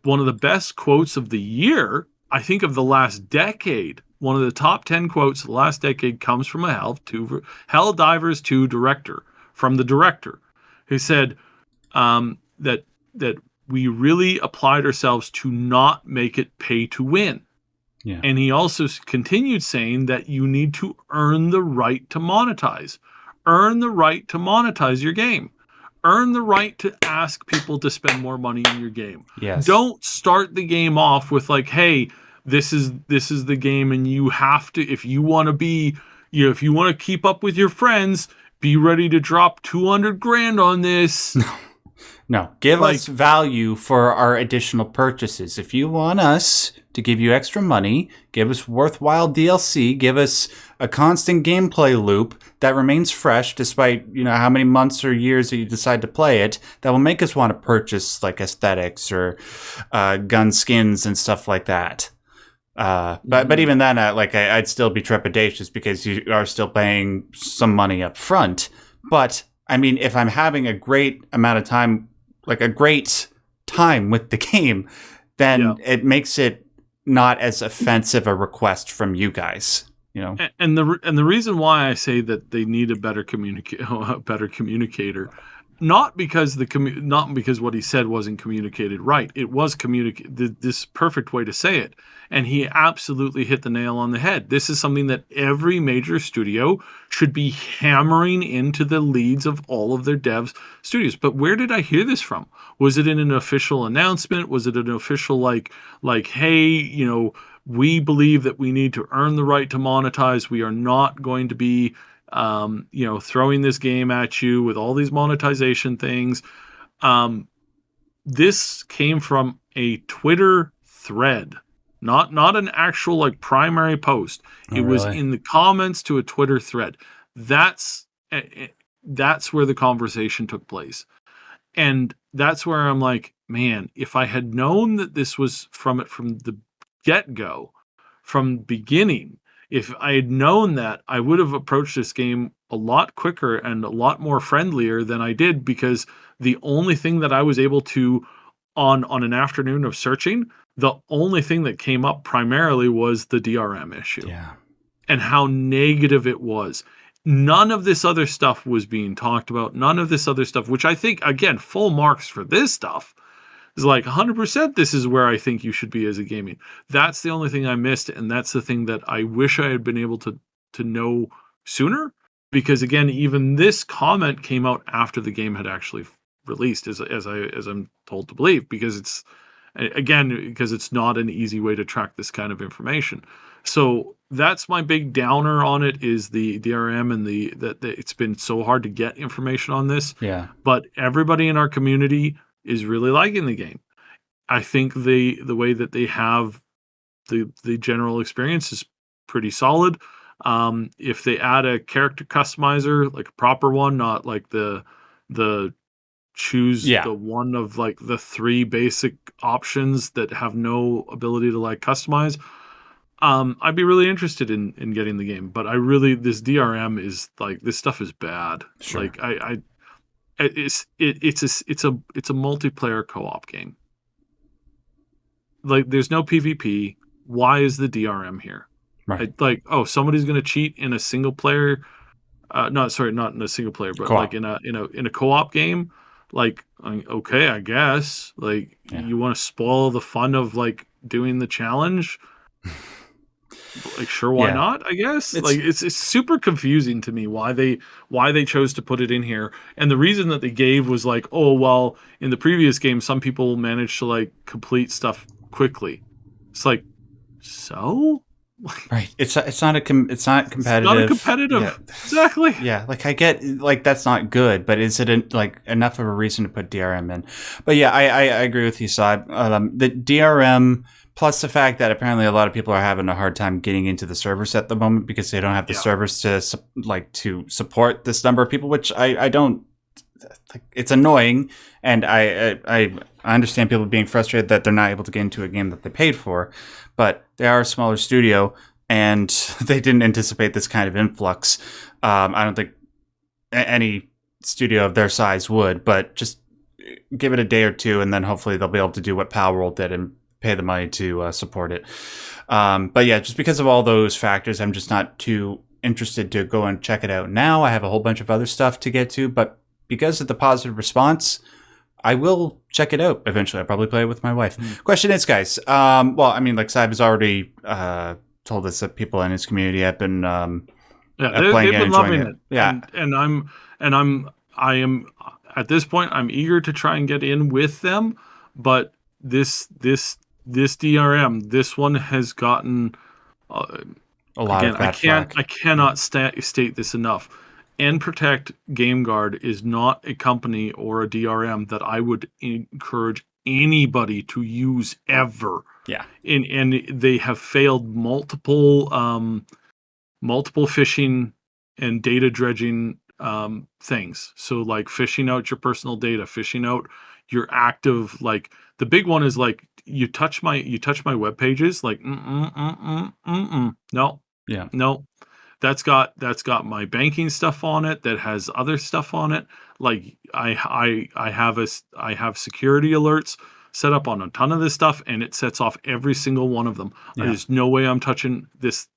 one of the best quotes of the year, I think of the last decade, one of the top 10 quotes of the last decade comes from a Helldivers 2 director, from the director, who said that we really applied ourselves to not make it pay to win. Yeah. And he also continued saying that you need to earn the right to monetize. Earn the right to monetize your game. Earn the right to ask people to spend more money in your game. Yes. Don't start the game off with hey, this is the game, and you have to, if you want to be, if you want to keep up with your friends, be ready to drop $200,000 on this. No, give Like- us value for our additional purchases. If you want us to give you extra money, give us worthwhile DLC, give us a constant gameplay loop that remains fresh despite, how many months or years that you decide to play it, that will make us want to purchase like aesthetics or gun skins and stuff like that. But even then, I'd still be trepidatious because you are still paying some money up front. But I mean, if I'm having a great amount of time, like a great time with the game, then it makes it not as offensive a request from you guys. And the reason why I say that they need a better communicator, not because what he said wasn't communicated right. It was communicated this perfect way to say it, and he absolutely hit the nail on the head. This is something that every major studio should be hammering into the leads of all of their devs studios. But where did I hear this from? Was it in an official announcement? Was it an official like hey, we believe that we need to earn the right to monetize. We are not going to be throwing this game at you with all these monetization things. This came from a Twitter thread, not an actual like primary post. It was in the comments to a Twitter thread. That's where the conversation took place. And that's where I'm like, man, if I had known that this was from the get-go, from beginning, if I had known that, I would have approached this game a lot quicker and a lot more friendlier than I did, because the only thing that I was able to, on an afternoon of searching, the only thing that came up primarily was the DRM issue. Yeah. And how negative it was. None of this other stuff was being talked about. None of this other stuff, which I think, again, full marks for this stuff. Is like 100%. This is where I think you should be as a gaming. That's the only thing I missed, and that's the thing that I wish I had been able to know sooner. Because again, even this comment came out after the game had actually released, as I'm told to believe, because it's not an easy way to track this kind of information. So that's my big downer on it, is the DRM and that it's been so hard to get information on this. Yeah. But everybody in our community is really liking the game. I think the way that they have the general experience is pretty solid. If they add a character customizer, like a proper one, not like the choose the one of like the 3 basic options that have no ability to like customize, I'd be really interested in getting the game. But this DRM is like, this stuff is bad. Sure. Like it's a multiplayer co-op game. Like, there's no PvP. Why is the DRM here? Right. Somebody's going to cheat in a single player. Not in a single player, but co-op. Like in a co-op game. Like, okay, I guess. Like, you want to spoil the fun of like doing the challenge. Like, sure, why not? I guess it's super confusing to me why they chose to put it in here. And the reason that they gave was like, oh well, in the previous game, some people managed to like complete stuff quickly. It's like, so right. It's not competitive. It's not competitive. Yeah. Exactly. Yeah. Like, I get like that's not good, but is it enough of a reason to put DRM in? But yeah, I agree with you, Saib. The DRM. Plus the fact that apparently a lot of people are having a hard time getting into the servers at the moment because they don't have the servers to support this number of people, which I don't. It's annoying, and I understand people being frustrated that they're not able to get into a game that they paid for, but they are a smaller studio and they didn't anticipate this kind of influx. I don't think any studio of their size would, but just give it a day or two, and then hopefully they'll be able to do what Palworld did and pay the money to support it. But yeah, just because of all those factors, I'm just not too interested to go and check it out now. I have a whole bunch of other stuff to get to, but because of the positive response, I will check it out eventually. I'll probably play it with my wife. Question is, guys, well, I mean, like Saib has already told us that people in his community have been playing it and enjoying it. Yeah. I am at this point, I'm eager to try and get in with them, but this DRM, this one has gotten a lot of bad flack. I cannot state this enough. and Protect GameGuard is not a company or a DRM that I would encourage anybody to use ever. Yeah. And they have failed multiple phishing and data dredging things. So like fishing out your personal data, fishing out your active, like the big one is like you touch my web pages, like no, Yeah. no, that's got my banking stuff on it, that has other stuff on it. Like I have security alerts set up on a ton of this stuff, and it sets off every single one of them. Yeah. There's no way I'm touching this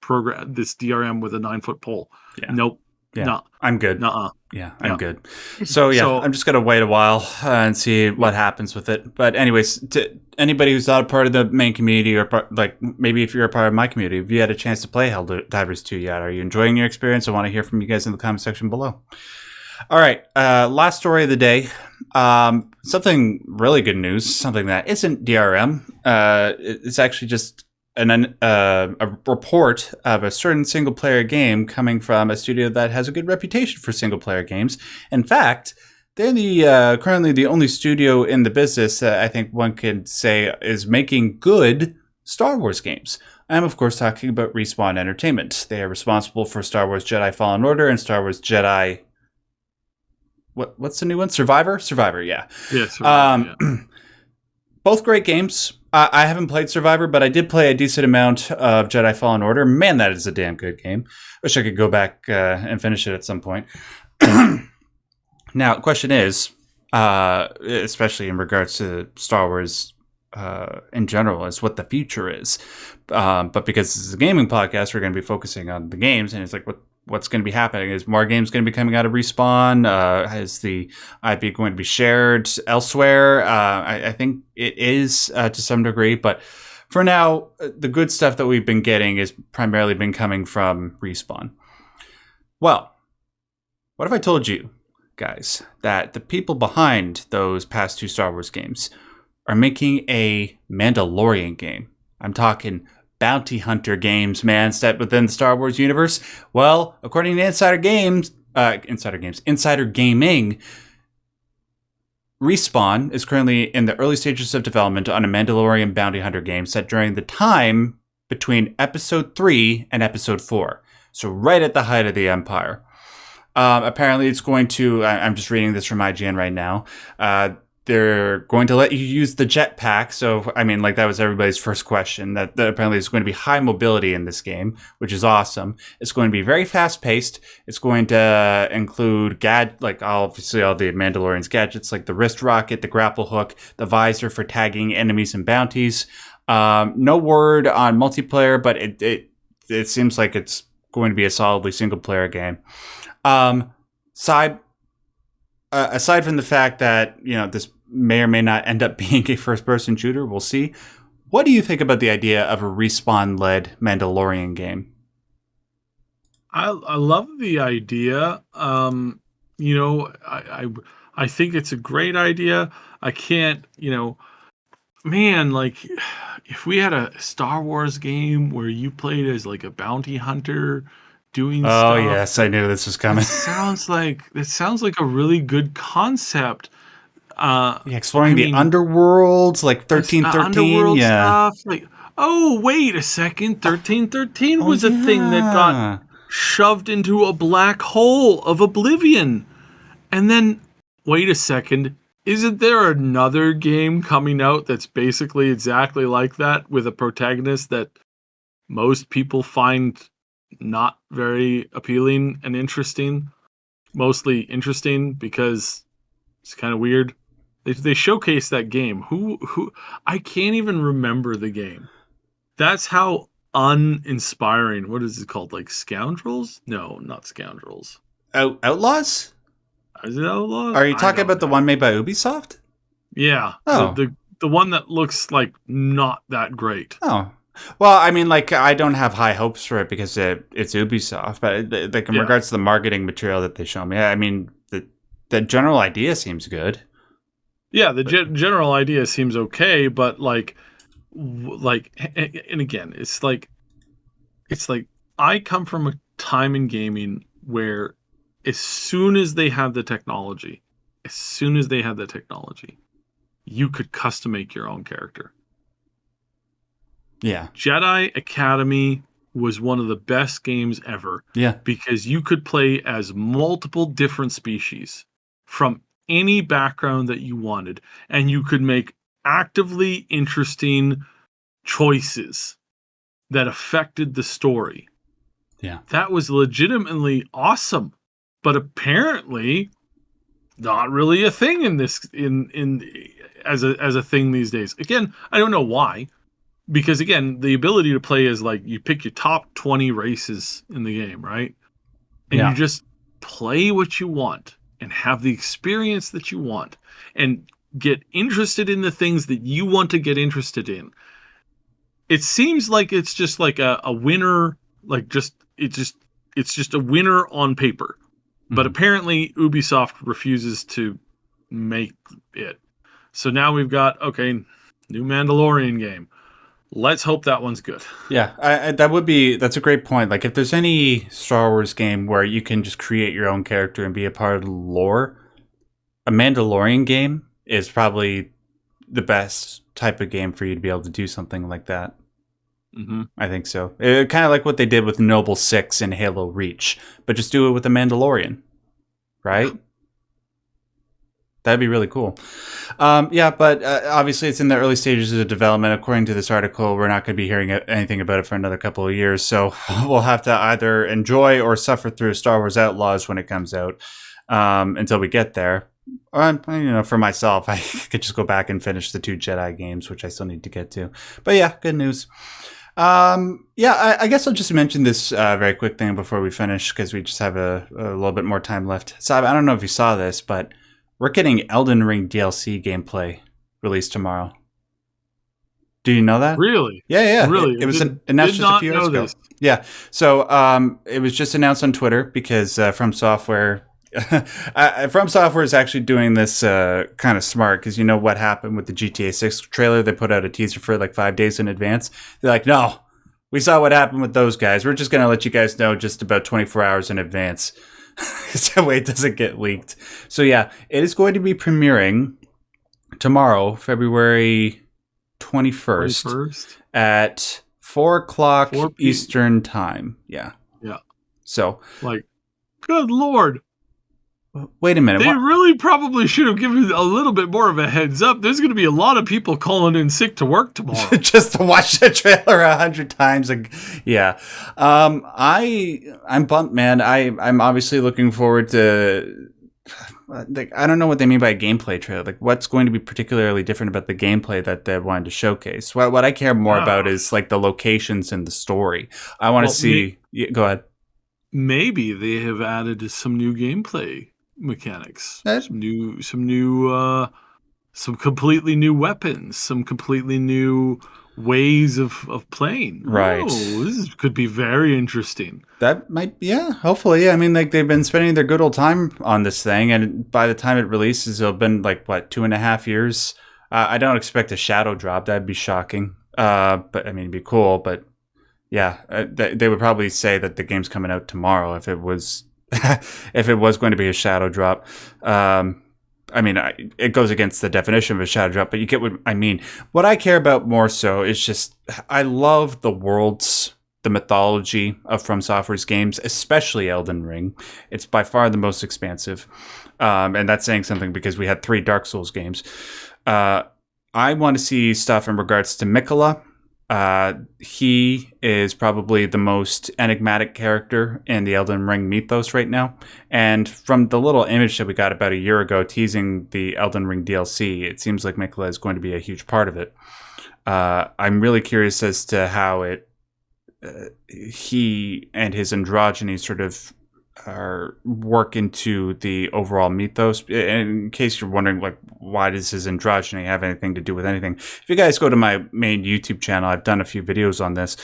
program, this DRM with a 9-foot pole. Yeah. Nope. Yeah. Nah. I'm good. Nuh-uh. Yeah, I'm good. So yeah, I'm just gonna wait a while and see what happens with it. But anyways, to anybody who's not a part of the main community, or like maybe if you're a part of my community, if you had a chance to play Helldivers 2 yet, are you enjoying your experience? I want to hear from you guys in the comment section below. All right, last story of the day. Something really good news. Something that isn't DRM. It's actually just a report of a certain single-player game coming from a studio that has a good reputation for single-player games. In fact, they're currently the only studio in the business that I think one could say is making good Star Wars games. I'm, of course, talking about Respawn Entertainment. They are responsible for Star Wars Jedi Fallen Order and Star Wars Jedi... What's the new one? Survivor? Survivor, yeah. Yeah, Survivor, yeah. Both great games. I haven't played Survivor, but I did play a decent amount of Jedi Fallen Order. Man, that is a damn good game. Wish I could go back and finish it at some point. Now, the question is, especially in regards to Star Wars in general, is what the future is. But because this is a gaming podcast, we're going to be focusing on the games, and it's like, what's going to be happening? Is more games going to be coming out of Respawn? Is the IP going to be shared elsewhere? I think it is to some degree, but for now, the good stuff that we've been getting has primarily been coming from Respawn. Well, what if I told you, guys, that the people behind those past 2 Star Wars games are making a Mandalorian game? I'm talking bounty hunter games, man, set within the Star Wars universe. Well, according to Insider Gaming, Respawn is currently in the early stages of development on a Mandalorian bounty hunter game set during the time between Episode 3 and Episode 4. So right at the height of the Empire. Apparently it's going to, I'm just reading this from IGN right now, they're going to let you use the jetpack. So, I mean, like that was everybody's first question, that apparently there's going to be high mobility in this game, which is awesome. It's going to be very fast paced. It's going to include obviously all the Mandalorian's gadgets, like the wrist rocket, the grapple hook, the visor for tagging enemies and bounties. No word on multiplayer, but it seems like it's going to be a solidly single player game. Aside from the fact that, this may or may not end up being a first-person shooter, we'll see. What do you think about the idea of a Respawn-led Mandalorian game? I love the idea. I think it's a great idea. I can't, man, like if we had a Star Wars game where you played as like a bounty hunter doing stuff. Oh yes, I knew this was coming. It sounds like a really good concept. Exploring the underworlds, like 1313. Underworld stuff. Like, oh wait a second, 1313 was a thing that got shoved into a black hole of oblivion. And then, wait a second, isn't there another game coming out that's basically exactly like that, with a protagonist that most people find not very appealing and interesting? Mostly interesting because it's kind of weird. They showcase that game. Who I can't even remember the game. That's how uninspiring. What is it called? Like Scoundrels? No, not Scoundrels. Outlaws? Is it Outlaws? Are you talking about the one made by Ubisoft? Yeah. Oh. The one that looks like not that great. Oh. Well, I mean, like, I don't have high hopes for it because it's Ubisoft, but like in regards to the marketing material that they show me, I mean, the general idea seems good. Yeah, the general idea seems okay, but and again, it's like I come from a time in gaming where as soon as they had the technology, you could custom make your own character. Yeah. Jedi Academy was one of the best games ever. Yeah. Because you could play as multiple different species from any background that you wanted, and you could make actively interesting choices that affected the story. Yeah. That was legitimately awesome, but apparently not really a thing as a thing these days. Again, I don't know why. Because again, the ability to play is like you pick your top 20 races in the game, right? And you just play what you want and have the experience that you want and get interested in the things that you want to get interested in. It seems like it's just like a winner, it's just a winner on paper. Mm-hmm. But apparently Ubisoft refuses to make it. So now we've got, new Mandalorian game. Let's hope that one's good. Yeah, that's a great point. Like, if there's any Star Wars game where you can just create your own character and be a part of the lore, a Mandalorian game is probably the best type of game for you to be able to do something like that. Mm-hmm. I think so. Kind of like what they did with Noble 6 and Halo Reach, but just do it with a Mandalorian, right? That'd be really cool. But obviously it's in the early stages of development. According to this article, we're not going to be hearing anything about it for another couple of years. So we'll have to either enjoy or suffer through Star Wars Outlaws when it comes out until we get there. For myself, I could just go back and finish the 2 Jedi games, which I still need to get to. But yeah, good news. I guess I'll just mention this very quick thing before we finish, because we just have a little bit more time left. Sab, I don't know if you saw this, but we're getting Elden Ring DLC gameplay released tomorrow. Do you know that? Really? Yeah. Really? It was announced just a few years ago. Yeah. So it was just announced on Twitter because From Software... From Software is actually doing this kind of smart, because you know what happened with the GTA 6 trailer? They put out a teaser for like 5 days in advance. They're like, no, we saw what happened with those guys. We're just going to let you guys know just about 24 hours in advance. That way it doesn't get leaked. So yeah, it is going to be premiering tomorrow, February 21st at 4 o'clock Eastern time. Yeah. So, like, good Lord. Wait a minute. They really probably should have given a little bit more of a heads up. There's going to be a lot of people calling in sick to work tomorrow. Just to watch the trailer 100 times. Yeah. I'm bummed, man. I'm obviously looking forward to... Like, I don't know what they mean by a gameplay trailer. Like, what's going to be particularly different about the gameplay that they wanted to showcase? What I care more about is, like, the locations and the story. I want to see... Go ahead. Maybe they have added some new gameplay mechanics, some completely new weapons, some completely new ways of playing. Right. Oh, this could be very interesting. That might, hopefully. I mean, like, they've been spending their good old time on this thing, and by the time it releases, it'll have been like, 2.5 years. I don't expect a shadow drop. That'd be shocking. But I mean, it'd be cool. But yeah, they would probably say that the game's coming out tomorrow if it was going to be a shadow drop. I mean, it goes against the definition of a shadow drop, but you get what I mean. What I care about more so is just, I love the worlds, the mythology of From Software's games, especially Elden Ring. It's by far the most expansive. And that's saying something because we had 3 Dark Souls games. I want to see stuff in regards to Mikola. He is probably the most enigmatic character in the Elden Ring mythos right now. And from the little image that we got about a year ago teasing the Elden Ring DLC, it seems like Mikola is going to be a huge part of it. I'm really curious as to how he and his androgyny sort of work into the overall mythos. In case you're wondering, like, why does his androgyny have anything to do with anything? If you guys go to my main YouTube channel, I've done a few videos on this.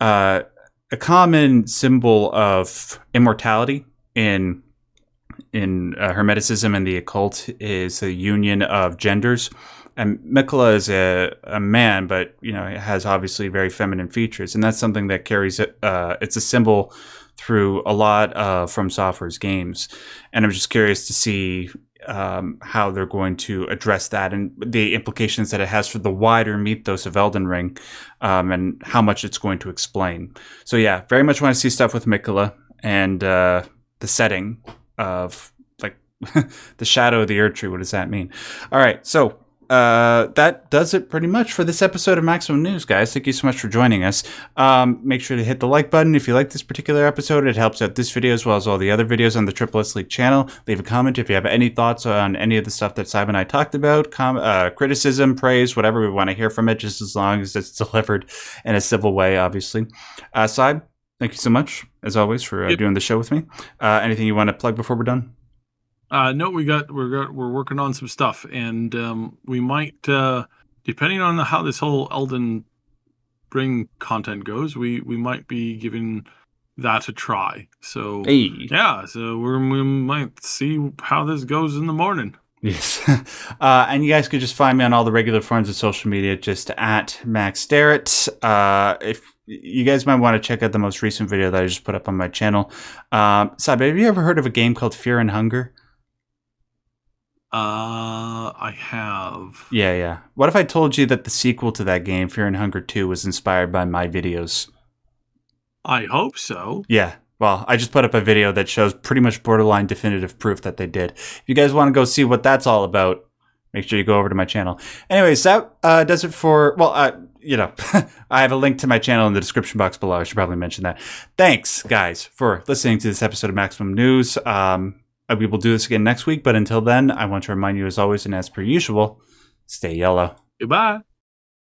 A common symbol of immortality in Hermeticism and the occult is the union of genders. And Mikola is a man, but has obviously very feminine features, and that's something that carries. It's a symbol through a lot of From Software's games, and I'm just curious to see how they're going to address that and the implications that it has for the wider mythos of Elden Ring, and how much it's going to explain. So yeah, very much want to see stuff with Miquella and the setting of like the shadow of the Earth Tree. What does that mean? All right, so that does it pretty much for this episode of Maximum News, guys. Thank you so much for joining us. Make sure to hit the like button if you like this particular episode. It helps out this video as well as all the other videos on the Triple S League channel. Leave a comment if you have any thoughts on any of the stuff that Simon and I talked about. Criticism, praise, whatever. We want to hear from it, just as long as it's delivered in a civil way, obviously. Sib, thank you so much, as always, for doing the show with me. Anything you want to plug before we're done? No, we're working on some stuff, and we might, depending on how this whole Elden Ring content goes, we might be giving that a try. So yeah, so we might see how this goes in the morning. Yes. And you guys could just find me on all the regular forms of social media, just at Max Derrat. If you guys might want to check out the most recent video that I just put up on my channel. Sab, have you ever heard of a game called Fear and Hunger? I have. Yeah. What if I told you that the sequel to that game, Fear and Hunger 2, was inspired by my videos? I hope so. Yeah. Well, I just put up a video that shows pretty much borderline definitive proof that they did. If you guys want to go see what that's all about, make sure you go over to my channel. Anyways, that does it for, well, I have a link to my channel in the description box below. I should probably mention that. Thanks, guys, for listening to this episode of Maximum News. We will do this again next week, but until then, I want to remind you, as always, and as per usual, stay yellow. Goodbye.